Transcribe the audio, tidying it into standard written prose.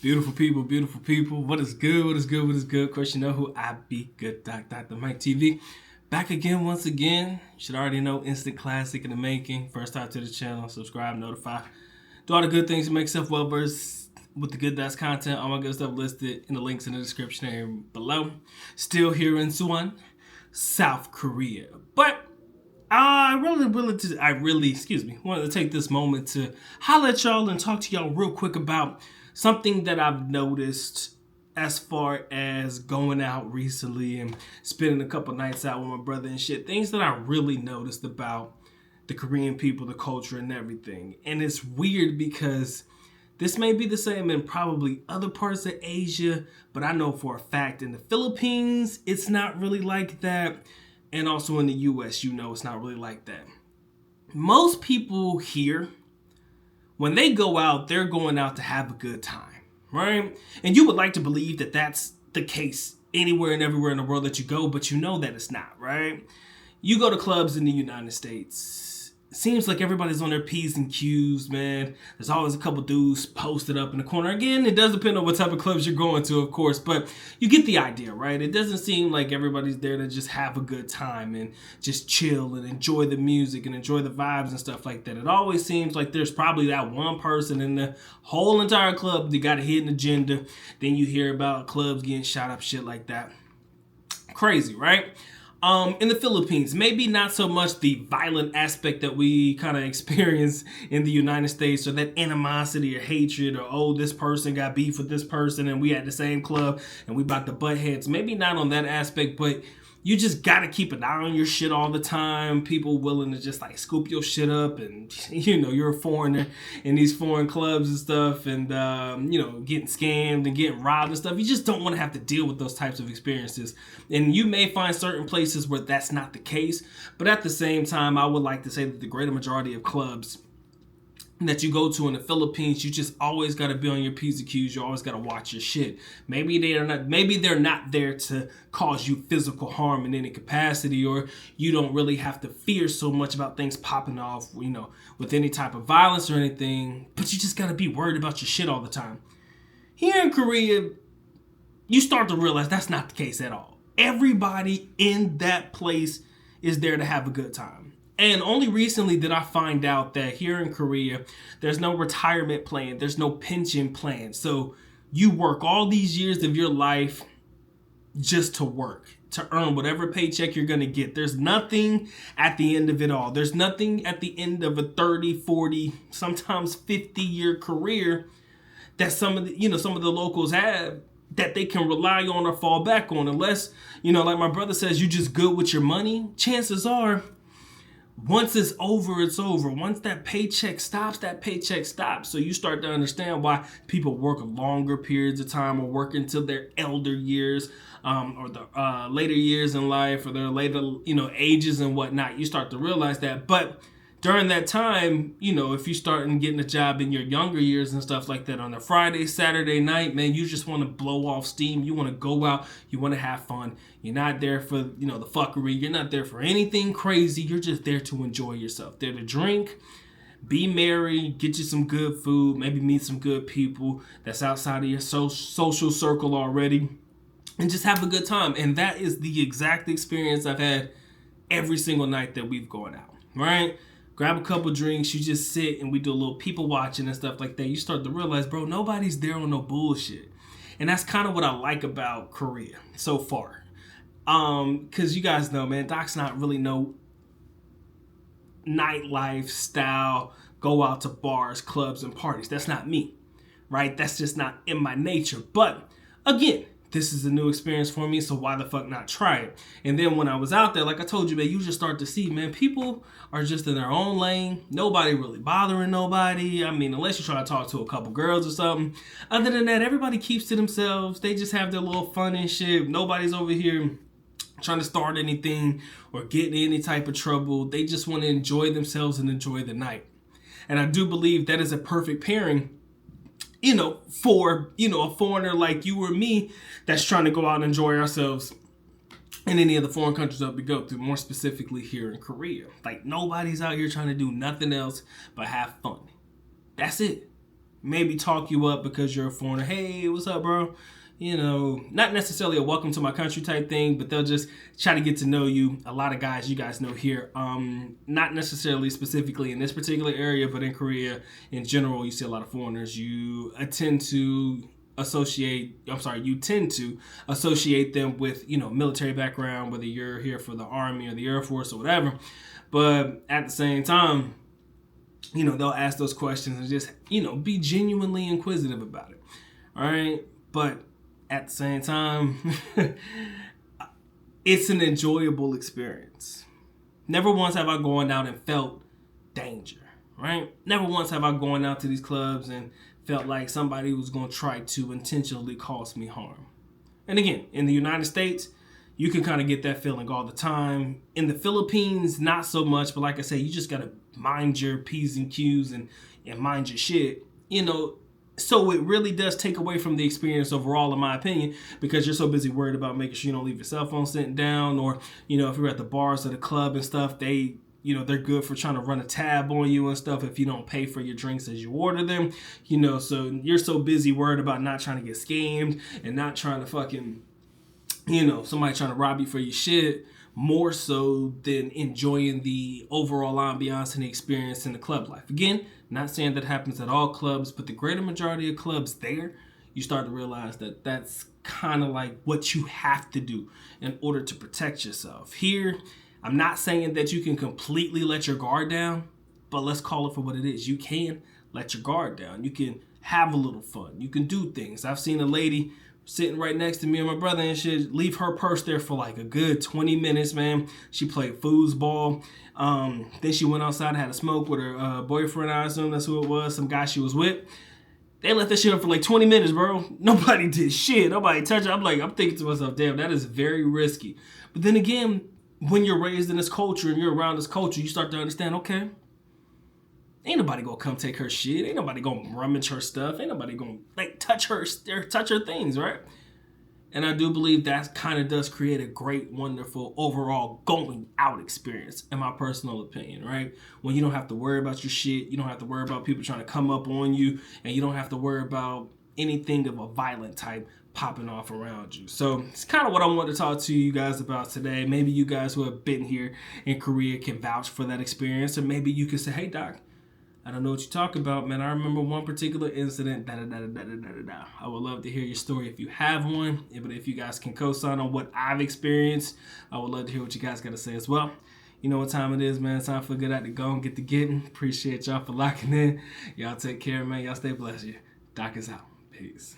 Beautiful people, beautiful people. What is good? What is good? What is good? Of course, you know who I be. Good Dr. Mike TV. Back again, once again. You should already know, instant classic in the making. First time to the channel, subscribe, notify. Do all the good things to make yourself well versed with the Good Dots content. All my good stuff listed in the links in the description area below. Still here in Suwon, South Korea. But I really wanted to take this moment to holler at y'all and talk to y'all real quick about something that I've noticed as far as going out recently and spending a couple nights out with my brother and shit. Things that I really noticed about the Korean people, the culture, and everything. And it's weird because this may be the same in probably other parts of Asia, but I know for a fact in the Philippines, it's not really like that. And also in the US, you know it's not really like that. Most people here, when they go out, they're going out to have a good time, right? And you would like to believe that that's the case anywhere and everywhere in the world that you go, but you know that it's not, right? You go to clubs in the United States. It seems like everybody's on their P's and Q's, man. There's always a couple dudes posted up in the corner. Again, it does depend on what type of clubs you're going to, of course, but you get the idea, right? It doesn't seem like everybody's there to just have a good time and just chill and enjoy the music and enjoy the vibes and stuff like that. It always seems like there's probably that one person in the whole entire club that got a hidden agenda. Then you hear about clubs getting shot up, shit like that. Crazy, right? In the Philippines, maybe not so much the violent aspect that we kind of experience in the United States, or that animosity or hatred, or oh, this person got beef with this person and we at the same club and we about to butt heads. Maybe not on that aspect, but you just gotta keep an eye on your shit all the time. People willing to just like scoop your shit up, and you know you're a foreigner in these foreign clubs and stuff, and you know, getting scammed and getting robbed and stuff. You just don't want to have to deal with those types of experiences. And you may find certain places where that's not the case, but at the same time, I would like to say that the greater majority of clubs that you go to in the Philippines, you just always got to be on your P's and Q's. You always got to watch your shit. Maybe they're not there to cause you physical harm in any capacity, or you don't really have to fear so much about things popping off, you know, with any type of violence or anything, but you just got to be worried about your shit all the time. Here in Korea, you start to realize that's not the case at all. Everybody in that place is there to have a good time. And only recently did I find out that here in Korea, there's no retirement plan. There's no pension plan. So you work all these years of your life just to work, to earn whatever paycheck you're going to get. There's nothing at the end of it all. There's nothing at the end of a 30, 40, sometimes 50-year career that some of the locals have that they can rely on or fall back on. Unless, you know, like my brother says, you just good with your money. Chances are, once it's over, it's over. Once that paycheck stops, that paycheck stops. So you start to understand why people work longer periods of time, or work until their elder years, or the later years in life, or their later, you know, ages and whatnot. You start to realize that. But during that time, you know, if you start getting a job in your younger years and stuff like that, on a Friday, Saturday night, man, you just want to blow off steam. You want to go out. You want to have fun. You're not there for, you know, the fuckery. You're not there for anything crazy. You're just there to enjoy yourself. There to drink, be merry, get you some good food, maybe meet some good people that's outside of your social circle already, and just have a good time. And that is the exact experience I've had every single night that we've gone out, right? Grab a couple drinks, you just sit and we do a little people watching and stuff like that. You start to realize, bro, nobody's there on no bullshit. And that's kind of what I like about Korea so far. Because you guys know, man, Doc's not really no nightlife style, go out to bars, clubs, and parties. That's not me, right? That's just not in my nature. But again, this is a new experience for me, so why the fuck not try it? And then when I was out there, like I told you, man, you just start to see, man, people are just in their own lane. Nobody really bothering nobody. I mean, unless you try to talk to a couple girls or something. Other than that, everybody keeps to themselves. They just have their little fun and shit. Nobody's over here trying to start anything or get in any type of trouble. They just want to enjoy themselves and enjoy the night. And I do believe that is a perfect pairing, you know, for, you know, a foreigner like you or me that's trying to go out and enjoy ourselves in any of the foreign countries that we go to, more specifically here in Korea. Like, nobody's out here trying to do nothing else but have fun. That's it. maybe talk you up because you're a foreigner. Hey, what's up, bro? You know, not necessarily a welcome to my country type thing, but they'll just try to get to know you. A lot of guys you guys know here, not necessarily specifically in this particular area, but in Korea in general, you see a lot of foreigners. You tend to associate them with, you know, military background, whether you're here for the Army or the Air Force or whatever. But at the same time, you know, they'll ask those questions and just, you know, be genuinely inquisitive about it. All right. But at the same time, it's an enjoyable experience. Never once have I gone out and felt danger, right? Never once have I gone out to these clubs and felt like somebody was going to try to intentionally cause me harm. And again, in the United States, you can kind of get that feeling all the time. In the Philippines, not so much, but like I say, you just got to mind your P's and Q's and mind your shit, you know. So it really does take away from the experience overall, in my opinion, because you're so busy worried about making sure you don't leave your cell phone sitting down, or, you know, if you're at the bars or the club and stuff, they, you know, they're good for trying to run a tab on you and stuff if you don't pay for your drinks as you order them, you know. So you're so busy worried about not trying to get scammed and not trying to fucking, you know, somebody trying to rob you for your shit, more so than enjoying the overall ambiance and the experience in the club life. Again, not saying that happens at all clubs, but the greater majority of clubs there, you start to realize that that's kind of like what you have to do in order to protect yourself. Here, I'm not saying that you can completely let your guard down, but let's call it for what it is. You can let your guard down. You can have a little fun. You can do things. I've seen a lady sitting right next to me and my brother and shit, leave her purse there for like a good 20 minutes, man. She played foosball. Then she went outside and had a smoke with her boyfriend, I assume that's who it was, some guy she was with. They left that shit up for like 20 minutes, bro. Nobody did shit. Nobody touched it. I'm thinking to myself, damn, that is very risky. But then again, when you're raised in this culture and you're around this culture, you start to understand, okay, ain't nobody gonna come take her shit. Ain't nobody gonna rummage her stuff. Ain't nobody gonna like touch her things, right? And I do believe that kind of does create a great, wonderful overall going out experience, in my personal opinion, right? When you don't have to worry about your shit, you don't have to worry about people trying to come up on you, and you don't have to worry about anything of a violent type popping off around you. So it's kind of what I want to talk to you guys about today. Maybe you guys who have been here in Korea can vouch for that experience, or maybe you can say, hey, Doc, I don't know what you're talking about, man. I remember one particular incident. I would love to hear your story if you have one. But if you guys can co-sign on what I've experienced, I would love to hear what you guys got to say as well. You know what time it is, man. It's time for Good At to Go and Get to Getting. Appreciate y'all for locking in. Y'all take care, man. Y'all stay blessed. Doc is out. Peace.